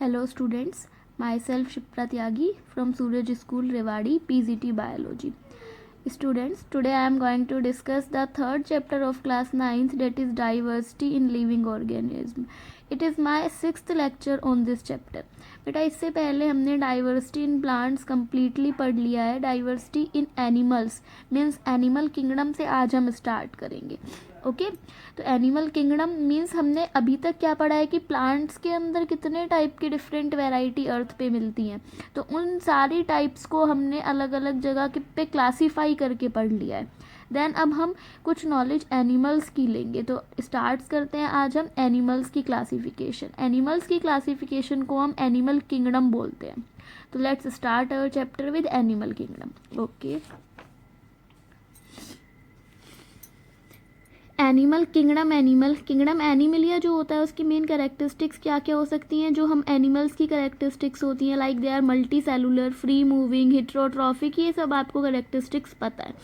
Hello students, myself Shipra Tyagi from Suraj School Rewadi, PGT Biology. Students, today I am going to discuss the third chapter of class 9th, that is diversity in living organism. It is my 6th lecture on this chapter. बेटा इससे पहले हमने diversity in plants completely पढ़ लिया है. Diversity in animals means animal kingdom से आज हम स्टार्ट करेंगे. ओके तो एनिमल किंगडम मीन्स हमने अभी तक क्या पढ़ा है कि प्लांट्स के अंदर कितने टाइप की डिफरेंट वैरायटी अर्थ पे मिलती हैं. तो उन सारी टाइप्स को हमने अलग अलग जगह पे क्लासीफाई करके पढ़ लिया है. देन अब हम कुछ नॉलेज एनिमल्स की लेंगे. तो स्टार्ट करते हैं आज हम एनिमल्स की क्लासिफिकेशन. एनिमल्स की क्लासिफिकेशन को हम एनिमल किंगडम बोलते हैं. तो let's start our chapter with animal kingdom. Okay animal kingdom Animalia जो होता है उसकी मेन कैरेक्टरिस्टिक्स क्या क्या हो सकती हैं. जो हम एनिमल्स की कैरेक्टरिस्टिक्स होती हैं like they are multicellular, free moving, heterotrophic, ये सब आपको कैरेक्टरिस्टिक्स पता है.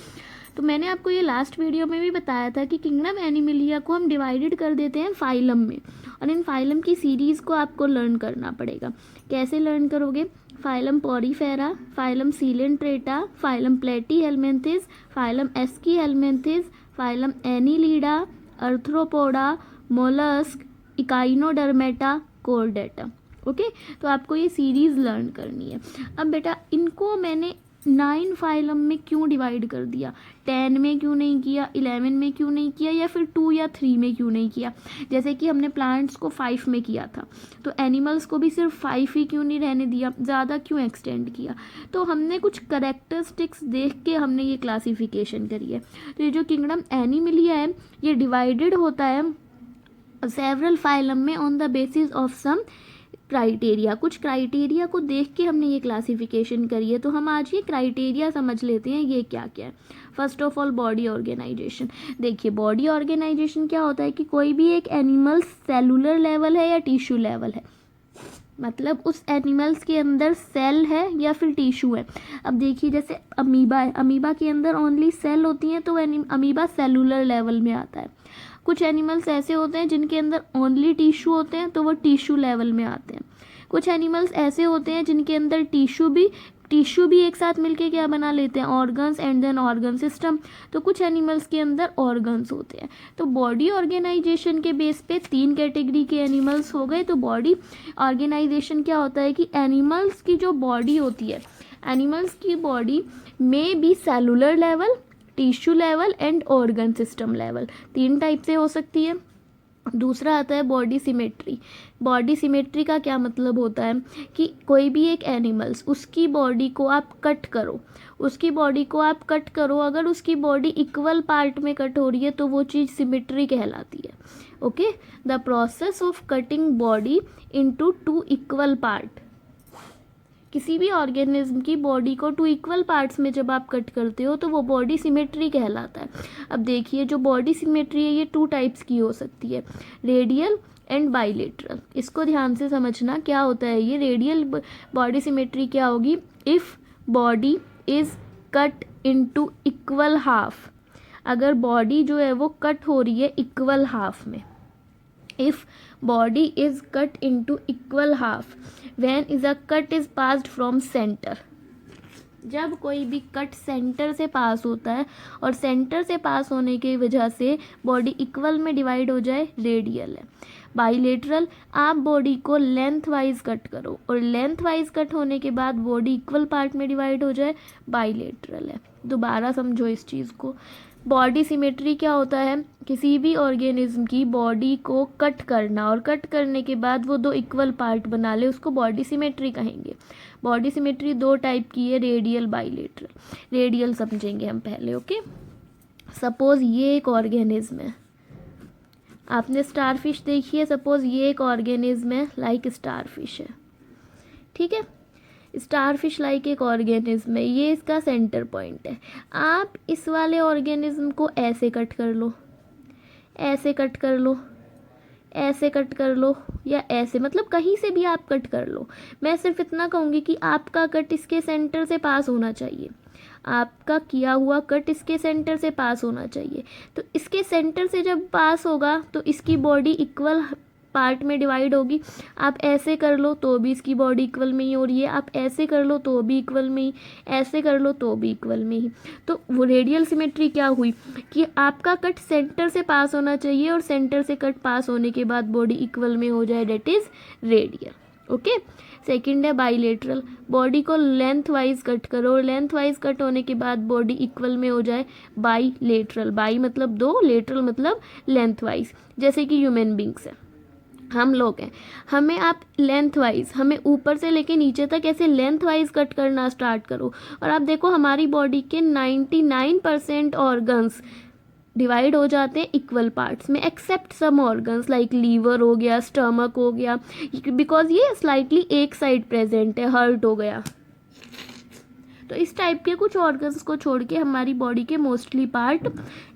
तो मैंने आपको ये लास्ट वीडियो में भी बताया था कि किंगडम एनिमलिया को हम डिवाइडेड कर देते हैं फाइलम में, और इन फाइलम की सीरीज़ को आपको लर्न करना पड़ेगा. कैसे लर्न करोगे? Phylum Porifera, phylum Coelenterata, phylum Platyhelminthes, phylum Aschelminthes, phylum Annelida, Arthropoda, mollusc, Echinodermata, Chordata. Okay तो आपको ये सीरीज़ लर्न करनी है. अब बेटा इनको मैंने 9 फाइलम में क्यों डिवाइड कर दिया, 10 में क्यों नहीं किया, 11 में क्यों नहीं किया, या फिर 2 या 3 में क्यों नहीं किया. जैसे कि हमने प्लांट्स को 5 में किया था, तो एनिमल्स को भी सिर्फ 5 ही क्यों नहीं रहने दिया, ज़्यादा क्यों एक्सटेंड किया. तो हमने कुछ करेक्टरिस्टिक्स देख के हमने ये क्लासिफिकेशन करी है. तो ये जो किंगडम एनिमलिया है ये डिवाइडेड होता है सेवरल फाइलम में on the basis of some criteria. कुछ क्राइटेरिया को देख के हमने ये क्लासिफिकेशन करी है. तो हम आज ये क्राइटेरिया समझ लेते हैं ये क्या क्या है. First of all body organisation. देखिए बॉडी ऑर्गेनाइजेशन क्या होता है कि कोई भी एक एनिमल सेलुलर लेवल है या टिश्यू लेवल है, मतलब उस एनिमल्स के अंदर सेल है या फिर टिश्यू है. अब देखिए जैसे अमीबा है, अमीबा के अंदर ओनली सेल होती हैं तो अमीबा सेलुलर लेवल में आता है. कुछ एनिमल्स ऐसे होते हैं जिनके अंदर ओनली टिश्यू होते हैं तो वो टिश्यू लेवल में आते हैं. कुछ एनिमल्स ऐसे होते हैं जिनके अंदर टिश्यू भी एक साथ मिलके क्या बना लेते हैं, organs and then organ system. तो कुछ एनिमल्स के अंदर ऑर्गन्स होते हैं. तो बॉडी ऑर्गेनाइजेशन के बेस पे 3 कैटेगरी के एनिमल्स हो गए. तो बॉडी ऑर्गेनाइजेशन क्या होता है कि एनिमल्स की जो बॉडी होती है, एनिमल्स की बॉडी में be cellular level, tissue level and organ system level, 3 type से हो सकती है. दूसरा आता है बॉडी सिमेट्री. बॉडी सिमेट्री का क्या मतलब होता है कि कोई भी एक एनिमल्स उसकी बॉडी को आप कट करो, अगर उसकी बॉडी इक्वल पार्ट में कट हो रही है तो वो चीज़ सिमेट्री कहलाती है. Okay the process of cutting body into 2 equal part. किसी भी ऑर्गेनिज्म की बॉडी को 2 इक्वल पार्ट्स में जब आप कट करते हो तो वो बॉडी सिमेट्री कहलाता है. अब देखिए जो बॉडी सिमेट्री है ये 2 टाइप्स की हो सकती है, रेडियल एंड बाइलेटरल. इसको ध्यान से समझना क्या होता है ये. रेडियल बॉडी सिमेट्री क्या होगी, if body is cut into equal half. अगर बॉडी जो है वो कट हो रही है इक्वल हाफ में, if body is cut into equal half when is a cut is passed from center. जब कोई भी कट सेंटर से पास होता है और सेंटर से पास होने की वजह से बॉडी इक्वल में डिवाइड हो जाए, रेडियल है. बाइलेटरल, आप बॉडी को लेंथ वाइज कट करो और लेंथ वाइज कट होने के बाद बॉडी इक्वल पार्ट में डिवाइड हो जाए, बाइलेटरल है. दोबारा समझो इस चीज़ को. बॉडी सिमेट्री क्या होता है, किसी भी ऑर्गेनिज्म की बॉडी को कट करना और कट करने के बाद वो 2 इक्वल पार्ट बना ले, उसको बॉडी सिमेट्री कहेंगे. बॉडी सिमेट्री 2 टाइप की है, रेडियल बाइलेटरल. रेडियल समझेंगे हम पहले. ओके सपोज ये एक ऑर्गेनिज्म है, आपने स्टारफिश देखी है, सपोज ये एक ऑर्गेनिज्म है लाइक स्टारफिश है. ठीक है, स्टारफिश लाइक एक ऑर्गेनिज्म है, ये इसका सेंटर पॉइंट है. आप इस वाले ऑर्गेनिज्म को ऐसे कट कर लो, ऐसे कट कर लो, ऐसे कट कर लो, या ऐसे, मतलब कहीं से भी आप कट कर लो. मैं सिर्फ इतना कहूँगी कि आपका कट इसके सेंटर से पास होना चाहिए, आपका किया हुआ कट इसके सेंटर से पास होना चाहिए. तो इसके सेंटर से जब पास होगा तो इसकी बॉडी इक्वल पार्ट में डिवाइड होगी। आप ऐसे कर लो तो भी इसकी बॉडी इक्वल में ही हो रही है, आप ऐसे कर लो तो भी इक्वल में ही, ऐसे कर लो तो भी इक्वल में ही। तो वो रेडियल सिमेट्री क्या हुई कि आपका कट सेंटर से पास होना चाहिए और सेंटर से कट पास होने के बाद बॉडी इक्वल में हो जाए, that is radial. Okay. Second है बाईलेटरल, बॉडी को लेंथ वाइज कट करो और लेंथ वाइज कट होने के बाद बॉडी इक्वल में हो जाए, बाईलेटरल। बाई मतलब दो, लेटरल मतलब लेंथ वाइज। जैसे कि ह्यूमन बींग्स है, हम लोग हैं, हमें आप लेंथ वाइज, हमें ऊपर से लेके नीचे तक ऐसे लेंथ वाइज कट करना स्टार्ट करो और आप देखो हमारी बॉडी के 99% ऑर्गन्स डिवाइड हो जाते हैं इक्वल पार्ट्स में, except some organs like liver हो गया, स्टमक हो गया, बिकॉज ये स्लाइटली एक साइड प्रेजेंट है, हर्ट हो गया। तो इस टाइप के कुछ ऑर्गन्स को छोड़ के हमारी बॉडी के मोस्टली पार्ट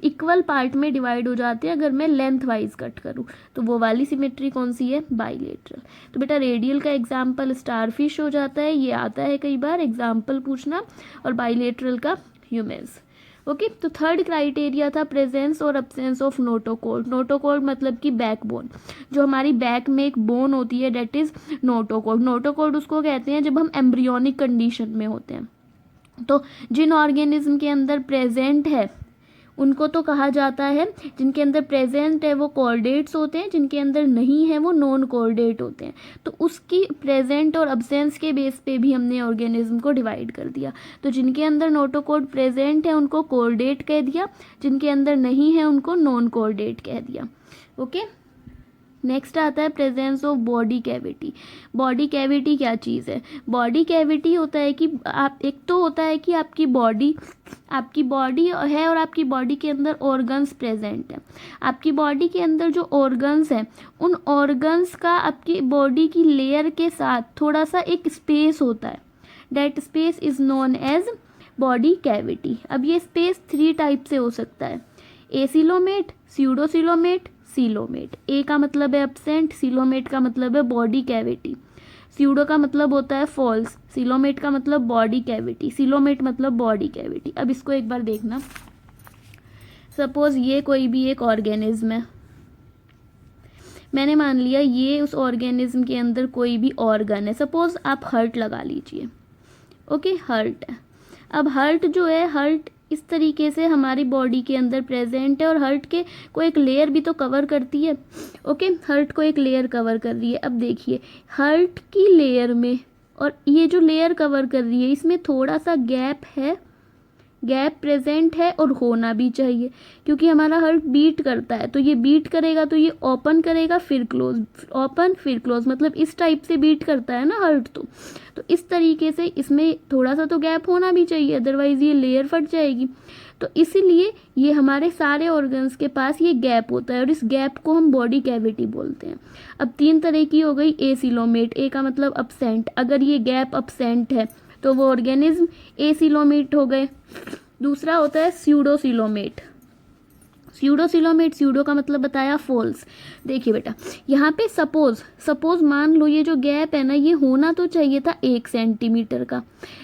इक्वल पार्ट में डिवाइड हो जाते हैं अगर मैं लेंथ वाइज कट करूँ। तो वो वाली सिमेट्री कौन सी है, बाईलेटरल। तो बेटा रेडियल का एग्जाम्पल स्टारफिश हो जाता है, ये आता है कई बार एग्जाम्पल पूछना, और बाईलेटरल का ह्यूमन्स। ओके। तो थर्ड क्राइटेरिया था प्रेजेंस और अब्सेंस ऑफ नोटोकॉर्ड। नोटोकॉर्ड मतलब कि बैकबोन, जो हमारी बैक में एक बोन होती है, डेट इज नोटोकॉर्ड। नोटोकॉर्ड उसको कहते हैं जब हम एम्ब्रियोनिक कंडीशन में होते हैं। तो जिन ऑर्गेनिज्म के अंदर प्रेजेंट है उनको तो कहा जाता है, जिनके अंदर प्रेजेंट है वो कॉर्डेट्स होते हैं, जिनके अंदर नहीं है वो नॉन कॉर्डेट होते हैं। तो उसकी प्रेजेंट और अब्सेंस के बेस पे भी हमने ऑर्गेनिज्म को डिवाइड कर दिया। तो जिनके अंदर नोटोकॉर्ड प्रेजेंट है उनको कॉर्डेट कह दिया, जिनके अंदर नहीं है उनको नॉन कॉर्डेट कह दिया। ओके। नेक्स्ट आता है presence of body cavity. Body cavity क्या चीज़ है, बॉडी कैविटी होता है कि आप, एक तो होता है कि आपकी बॉडी है और आपकी बॉडी के अंदर ऑर्गन्स प्रेजेंट है। आपकी बॉडी के अंदर जो ऑर्गन्स हैं उन ऑर्गन्स का आपकी बॉडी की लेयर के साथ थोड़ा सा एक स्पेस होता है, that space is known as body cavity. अब ये स्पेस 3 टाइप से हो सकता है, एसिलोमेट, स्यूडोसिलोमेट, सीलोमेट। ए का मतलब है एब्सेंट, सीलोमेट का मतलब है बॉडी कैविटी, स्यूडो का मतलब होता है फॉल्स, सीलोमेट का मतलब बॉडी कैविटी, सीलोमेट मतलब बॉडी कैविटी। अब इसको एक बार देखना, सपोज ये कोई भी एक ऑर्गेनिज्म है, मैंने मान लिया ये उस ऑर्गेनिज्म के अंदर कोई भी ऑर्गन है, सपोज आप हर्ट लगा लीजिए। ओके, हर्ट है। अब हर्ट जो है, हर्ट इस तरीके से हमारी बॉडी के अंदर प्रेजेंट है और हर्ट के को एक लेयर भी तो कवर करती है। ओके, हर्ट को एक लेयर कवर कर रही है। अब देखिए हर्ट की लेयर में और ये जो लेयर कवर कर रही है इसमें थोड़ा सा गैप है, गैप प्रेजेंट है और होना भी चाहिए, क्योंकि हमारा हर्ट बीट करता है, तो ये बीट करेगा तो ये ओपन करेगा फिर क्लोज, ओपन फिर क्लोज, मतलब इस टाइप से बीट करता है ना हर्ट। तो इस तरीके से इसमें थोड़ा सा तो गैप होना भी चाहिए, अदरवाइज ये लेयर फट जाएगी। तो इसीलिए ये हमारे सारे ऑर्गन्स के पास ये गैप होता है और इस गैप को हम बॉडी कैविटी बोलते हैं। अब 3 तरह की हो गई एसिलोमेट, ए का मतलब अब्सेंट, अगर ये गैप अब्सेंट है तो वो ऑर्गेनिज्म एसिलोमेट हो गए। दूसरा होता है स्यूडोसिलोमेट, स्यूडोसिलोमेट, स्यूडो का मतलब बताया फॉल्स। देखिए बेटा यहाँ पे सपोज मान लो ये जो गैप है ना, ये होना तो चाहिए था 1 सेंटीमीटर का,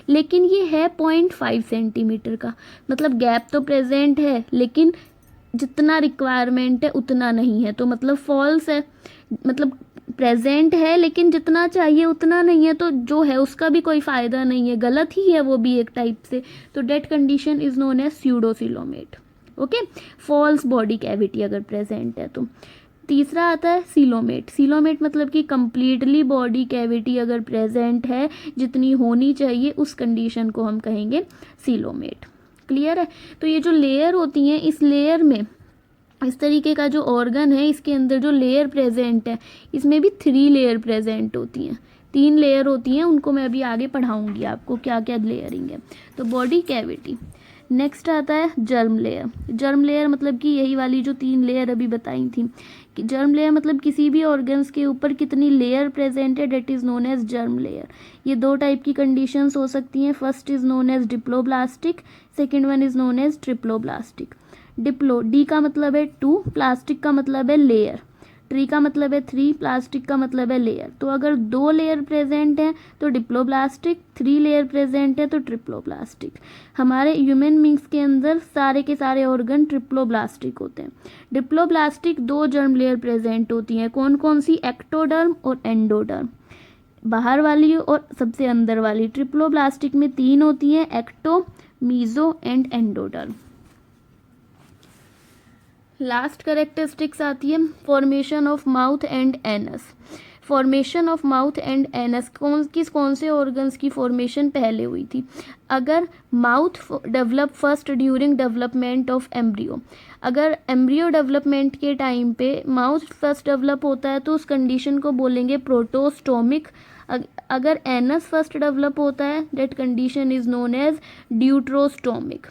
लेकिन ये है 0.5 सेंटीमीटर का, मतलब गैप तो प्रेजेंट है लेकिन जितना रिक्वायरमेंट है उतना नहीं है, तो मतलब फॉल्स है। मतलब प्रेजेंट है लेकिन जितना चाहिए उतना नहीं है, तो जो है उसका भी कोई फ़ायदा नहीं है, गलत ही है वो भी एक टाइप से। तो that condition is known as pseudocoelomate. Okay, false body cavity अगर प्रेजेंट है तो। तीसरा आता है सीलोमेट, सीलोमेट मतलब कि कंप्लीटली बॉडी कैविटी अगर प्रेजेंट है, जितनी होनी चाहिए उस कंडीशन को हम कहेंगे सीलोमेट। क्लियर है। तो ये जो लेयर होती हैं, इस लेयर में इस तरीके का जो ऑर्गन है इसके अंदर जो लेयर प्रेजेंट है इसमें भी 3 लेयर प्रेजेंट होती हैं, 3 लेयर होती हैं, उनको मैं अभी आगे पढ़ाऊंगी आपको क्या क्या लेयरिंग है। तो बॉडी कैविटी। नेक्स्ट आता है जर्म लेयर। जर्म लेयर मतलब कि यही वाली जो 3 लेयर अभी बताई थी, कि जर्म लेयर मतलब किसी भी ऑर्गन्स के ऊपर कितनी लेयर प्रेजेंट है, that is known as germ layer. ये 2 टाइप की कंडीशंस हो सकती हैं, first is known as diploblastic, second one is known as triploblastic. Diplo, di का मतलब है 2, प्लास्टिक का मतलब है लेयर। ट्री का मतलब है 3, प्लास्टिक का मतलब है लेयर। तो अगर 2 लेयर प्रेजेंट हैं तो डिप्लोब्लास्टिक, 3 लेयर प्रेजेंट है तो ट्रिप्लोब्लास्टिक। हमारे ह्यूमन बींग्स के अंदर सारे के सारे ऑर्गन ट्रिप्लोब्लास्टिक होते हैं। डिप्लोब्लास्टिक 2 जर्म लेयर प्रेजेंट होती हैं, कौन कौन सी? एक्टोडर्म और एंडोडर्म, बाहर वाली और सबसे अंदर वाली। ट्रिप्लोब्लास्टिक में 3 होती हैं, ecto, meso and endoderm. Last characteristics आती है formation of mouth and anus. Formation of mouth and anus कौन से ऑर्गन्स की फॉर्मेशन पहले हुई थी? अगर mouth develop first during development of embryo, अगर एम्ब्रियो डेवलपमेंट के टाइम पे माउथ फर्स्ट डेवलप होता है तो उस कंडीशन को बोलेंगे प्रोटोस्टोमिक। अगर एनस फर्स्ट डेवलप होता है that condition is known as deuterostomic.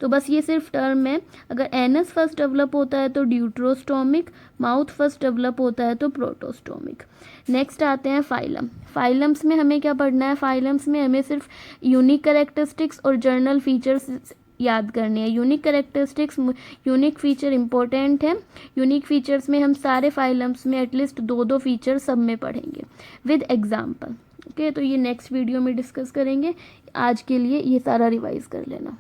तो बस ये सिर्फ टर्म है, अगर एनस फर्स्ट डेवलप होता है तो ड्यूट्रोस्टोमिक, माउथ फर्स्ट डेवलप होता है तो प्रोटोस्टोमिक। नेक्स्ट आते हैं फाइलम। फाइलम्स में हमें क्या पढ़ना है? फाइलम्स में हमें सिर्फ यूनिक कैरेक्टरिस्टिक्स और जर्नल फीचर्स याद करने हैं। Unique characteristics, unique feature important है। यूनिक फीचर्स में हम सारे फाइलम्स में एटलीस्ट 2 फीचर सब में पढ़ेंगे विद एग्जाम्पल। ओके, तो ये नेक्स्ट वीडियो में डिस्कस करेंगे। आज के लिए ये सारा रिवाइज कर लेना।